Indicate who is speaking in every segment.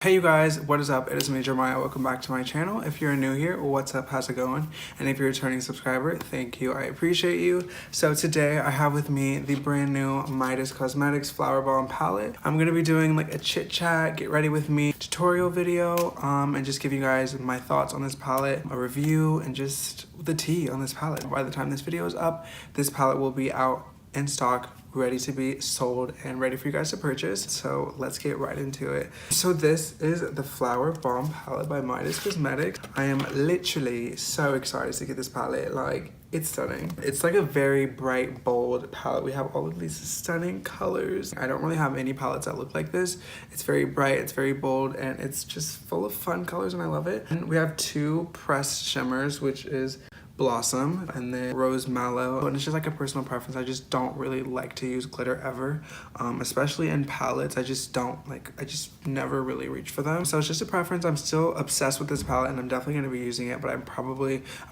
Speaker 1: Hey you guys, what is up? It is me, Jeremiah. Welcome back to my channel. If you're new here, what's up? How's it going? And if you're a returning subscriber, thank you. I appreciate you. So today I have with me the brand new Midas Cosmetics Flower Bomb palette. I'm going to be doing like a chit chat, get ready with me tutorial video, and just give you guys my thoughts on this palette, a review, and just the tea on this palette. By the time this video is up, this palette will be out in stock, ready to be sold and ready for you guys to purchase. So let's get right into it. So this is the Flower Bomb palette by Midas Cosmetics. I am literally so excited to get this palette. Like, it's stunning. It's like a very bright, bold palette. We have all of these stunning colors. I don't really have any palettes that look like this. It's very bright, it's very bold, and it's just full of fun colors, and I love it. And we have two pressed shimmers, which is Blossom and then Rose Mallow, and it's just like a personal preference. I just don't really like to use glitter ever, especially in palettes. I just never really reach for them, so it's just a preference. I'm still obsessed with this palette and I'm definitely going to be using it, but I'm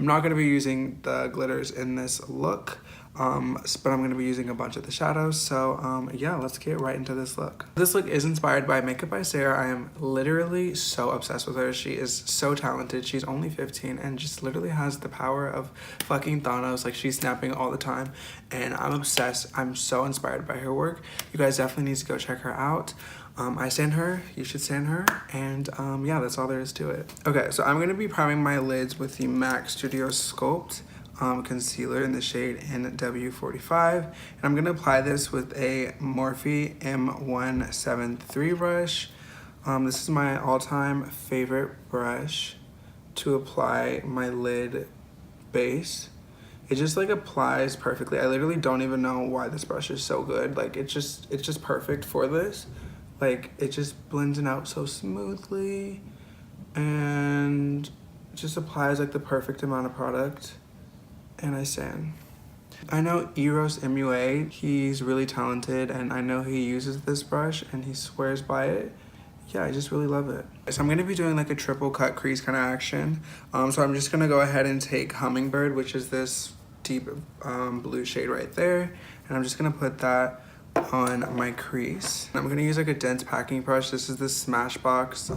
Speaker 1: not going to be using the glitters in this look, but I'm going to be using a bunch of the shadows. So yeah, let's get right into this look. This look is inspired by Makeup by Sarah. I am literally so obsessed with her. She is so talented. She's only 15 and just literally has the power of fucking Thanos. Like, she's snapping all the time and I'm obsessed. I'm so inspired by her work. You guys definitely need to go check her out. I stan her, you should stan her, and yeah, that's all there is to it. Okay, so I'm going to be priming my lids with the MAC Studio Sculpt concealer in the shade NW45, and I'm going to apply this with a Morphe M173 brush. This is my all-time favorite brush to apply my lid base. It just like applies perfectly. I literally don't even know why this brush is so good. Like, it's just perfect for this. Like, it just blends it out so smoothly and just applies like the perfect amount of product, and I stan. I know Eros MUA, he's really talented, and I know he uses this brush and he swears by it. Yeah, I just really love it. So I'm gonna be doing like a triple cut crease kind of action. So I'm just gonna go ahead and take Hummingbird, which is this deep blue shade right there, and I'm just gonna put that on my crease. I'm gonna use like a dense packing brush. This is the Smashbox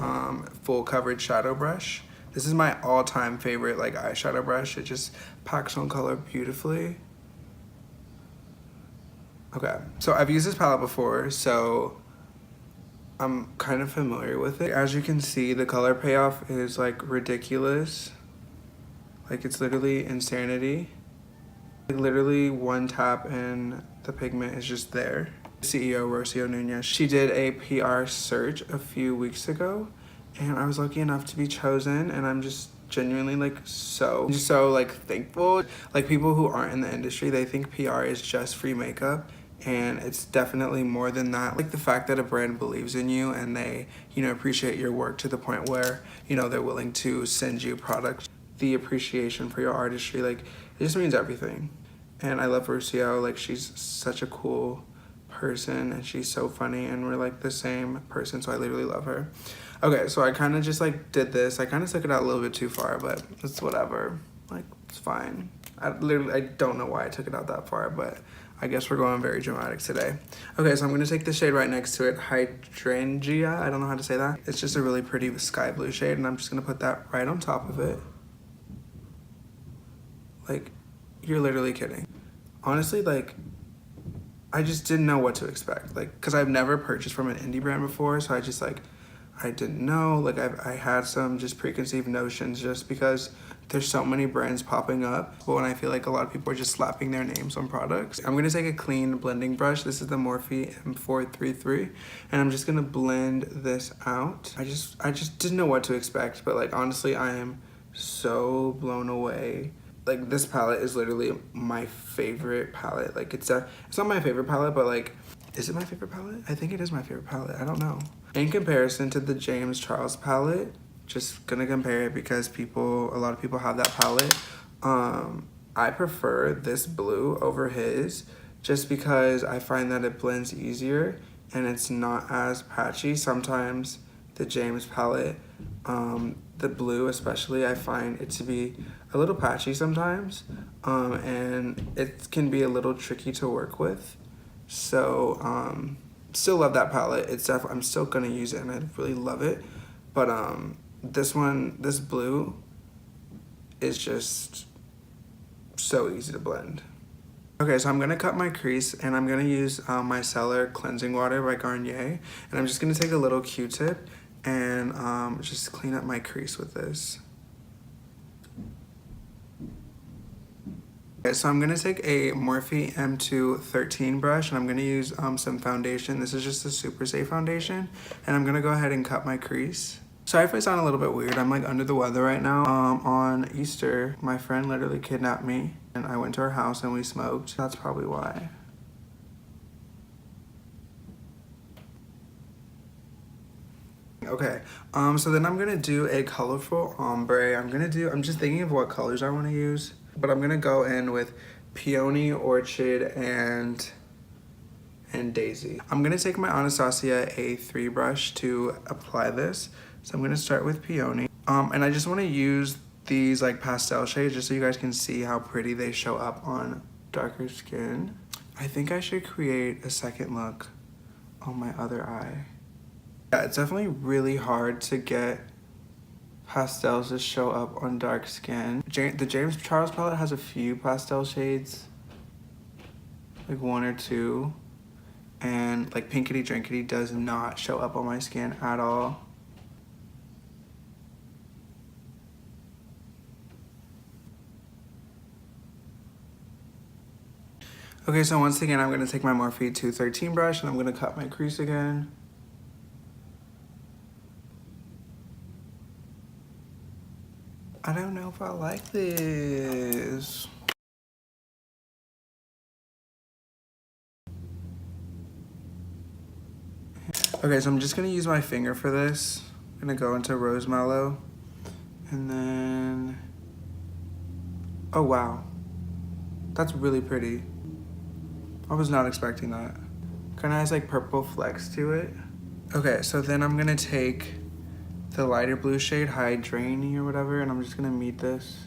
Speaker 1: full coverage shadow brush. This is my all-time favorite like eyeshadow brush. It just packs on color beautifully. Okay, so I've used this palette before, so I'm kind of familiar with it. As you can see, the color payoff is like ridiculous. Like, it's literally insanity. Like, literally one tap and the pigment is just there. CEO Rocio Nunez, she did a PR search a few weeks ago, and I was lucky enough to be chosen, and I'm just genuinely like so like thankful. Like, people who aren't in the industry, they think PR is just free makeup, and it's definitely more than that. Like, the fact that a brand believes in you and they, you know, appreciate your work to the point where, you know, they're willing to send you products. The appreciation for your artistry, like, it just means everything. And I love Rocio. Like, she's such a cool person and she's so funny, and we're like the same person, so I literally love her. Okay, so I kind of just like did this. I kind of took it out a little bit too far, but it's whatever. Like, it's fine. I don't know why I took it out that far, but I guess we're going very dramatic today. Okay, so I'm gonna take the shade right next to it, Hydrangea. I don't know how to say that. It's just a really pretty sky blue shade, and I'm just gonna put that right on top of it. Like, you're literally kidding. Honestly, like, I just didn't know what to expect. Like, cause I've never purchased from an indie brand before, so I didn't know. Like, I had some just preconceived notions just because there's so many brands popping up. But when I feel like a lot of people are just slapping their names on products. I'm gonna take a clean blending brush. This is the Morphe M433, and I'm just gonna blend this out. I just didn't know what to expect, but like, honestly, I am so blown away. Like, this palette is literally my favorite palette. Like, it's not my favorite palette, but like, is it my favorite palette? I think it is my favorite palette. I don't know. In comparison to the James Charles palette, just gonna compare it because a lot of people have that palette. I prefer this blue over his just because I find that it blends easier and it's not as patchy. Sometimes the James palette, the blue especially, I find it to be a little patchy sometimes, and it can be a little tricky to work with. So still love that palette. I'm still gonna use it and I really love it. But this blue is just so easy to blend. Okay, so I'm gonna cut my crease and I'm gonna use my Cellar Cleansing Water by Garnier. And I'm just gonna take a little Q-tip and just clean up my crease with this. Okay, so I'm gonna take a Morphe M213 brush and I'm gonna use some foundation. This is just a Super Safe foundation. And I'm gonna go ahead and cut my crease. Sorry if I sound a little bit weird. I'm like under the weather right now. On Easter, my friend literally kidnapped me and I went to her house and we smoked. That's probably why. Okay, so then I'm gonna do a colorful ombre. I'm just thinking of what colors I wanna use, but I'm gonna go in with Peony, Orchid, and Daisy. I'm gonna take my Anastasia A3 brush to apply this. So I'm gonna start with Peony. And I just wanna use these like pastel shades just so you guys can see how pretty they show up on darker skin. I think I should create a second look on my other eye. Yeah, it's definitely really hard to get pastels to show up on dark skin. The James Charles palette has a few pastel shades, like 1 or 2. And like Pinkity Drinkity does not show up on my skin at all. Okay, so once again, I'm gonna take my Morphe 213 brush and I'm gonna cut my crease again. I don't know if I like this. Okay, so I'm just gonna use my finger for this. I'm gonna go into Rose Mallow. And then, oh wow. That's really pretty. I was not expecting that. Kinda has like purple flecks to it. Okay, so then I'm gonna take the lighter blue shade, Hydrainy or whatever, and I'm just gonna meet this.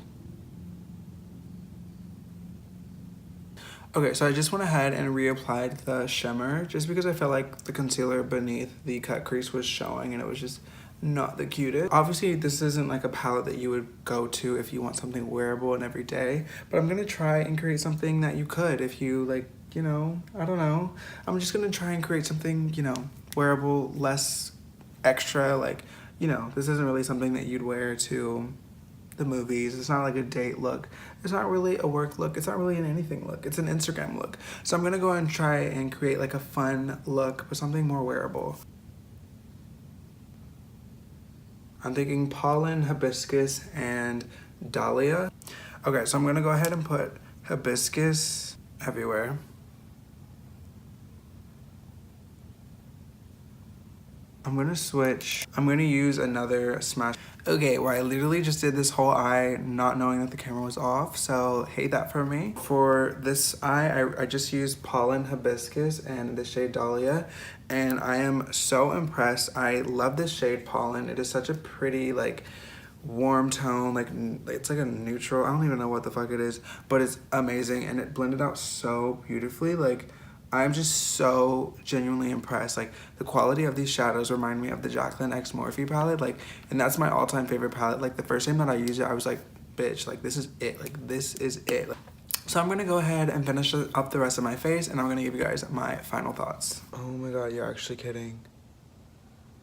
Speaker 1: Okay, so I just went ahead and reapplied the shimmer just because I felt like the concealer beneath the cut crease was showing and it was just not the cutest. Obviously, this isn't like a palette that you would go to if you want something wearable and everyday, but I'm gonna try and create something that you could if you like, you know, I don't know. I'm just gonna try and create something, you know, wearable, less extra, like, you know, this isn't really something that you'd wear to the movies. It's not like a date look. It's not really a work look. It's not really an anything look. It's an Instagram look. So I'm gonna go and try and create like a fun look, but something more wearable. I'm thinking pollen, hibiscus, and dahlia. Okay, so I'm gonna go ahead and put hibiscus everywhere. I'm gonna switch. I'm gonna use another smash. Okay, well, I literally just did this whole eye not knowing that the camera was off, so hate that for me. For this eye, I just used Pollen Hibiscus and the shade Dahlia, and I am so impressed. I love this shade Pollen. It is such a pretty, like, warm tone, like it's like a neutral. I don't even know what the fuck it is, but it's amazing, and it blended out so beautifully. Like, I'm just so genuinely impressed. Like, the quality of these shadows remind me of the Jaclyn X Morphe palette, like, and that's my all-time favorite palette. Like, the first time that I used it, I was like, bitch, like, this is it. Like, this is it. So I'm gonna go ahead and finish up the rest of my face, and I'm gonna give you guys my final thoughts. Oh my god, you're actually kidding.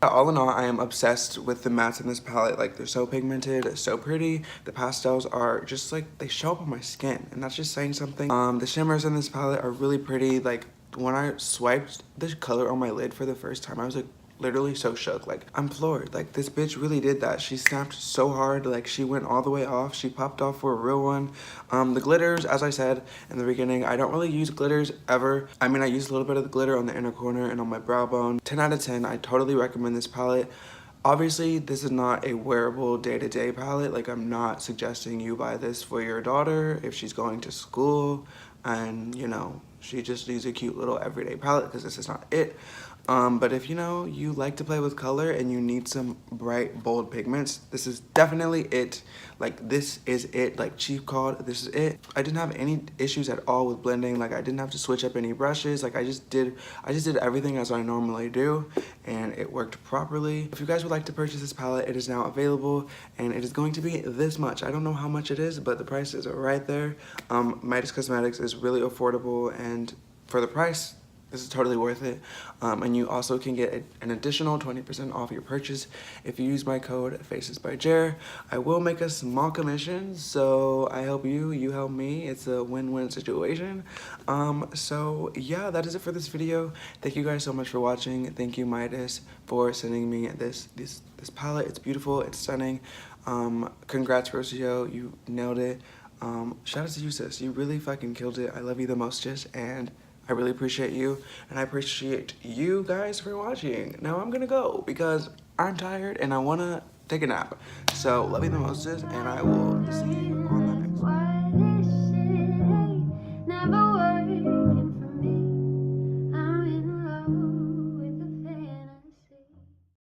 Speaker 1: All in all, I am obsessed with the mattes in this palette. Like, they're so pigmented, so pretty. The pastels are just like, they show up on my skin, and that's just saying something. The shimmers in this palette are really pretty. Like, when I swiped the color on my lid for the first time, I was like literally so shook. Like, I'm floored. Like, this bitch really did that. She snapped so hard. Like, she went all the way off. She popped off for a real one. The glitters, as I said in the beginning, I don't really use glitters ever. I mean, I use a little bit of the glitter on the inner corner and on my brow bone. 10 out of 10. I totally recommend this palette. Obviously, this is not a wearable day-to-day palette. Like, I'm not suggesting you buy this for your daughter if she's going to school and, you know, she just needs a cute little everyday palette, because this is not it. But if you know you like to play with color and you need some bright, bold pigments, this is definitely it. Like, this is it. Like, chief called, this is it. I didn't have any issues at all with blending. Like, I didn't have to switch up any brushes. Like, I just did everything as I normally do, and it worked properly. If you guys would like to purchase this palette, it is now available, and it is going to be this much. I don't know how much it is, but the prices are right there. Midas Cosmetics is really affordable, and for the price, this is totally worth it. And you also can get an additional 20% off your purchase if you use my code FACESByJair. I will make a small commission, so I help you, you help me. It's a win-win situation. So yeah, that is it for this video. Thank you guys so much for watching. Thank you, Midas, for sending me this palette. It's beautiful, it's stunning. Congrats, Rocio, you nailed it. Shout out to you, sis. You really fucking killed it. I love you the mostest, and I really appreciate you, and I appreciate you guys for watching. Now I'm gonna go because I'm tired and I wanna take a nap. So love you the mostest, and I will see you.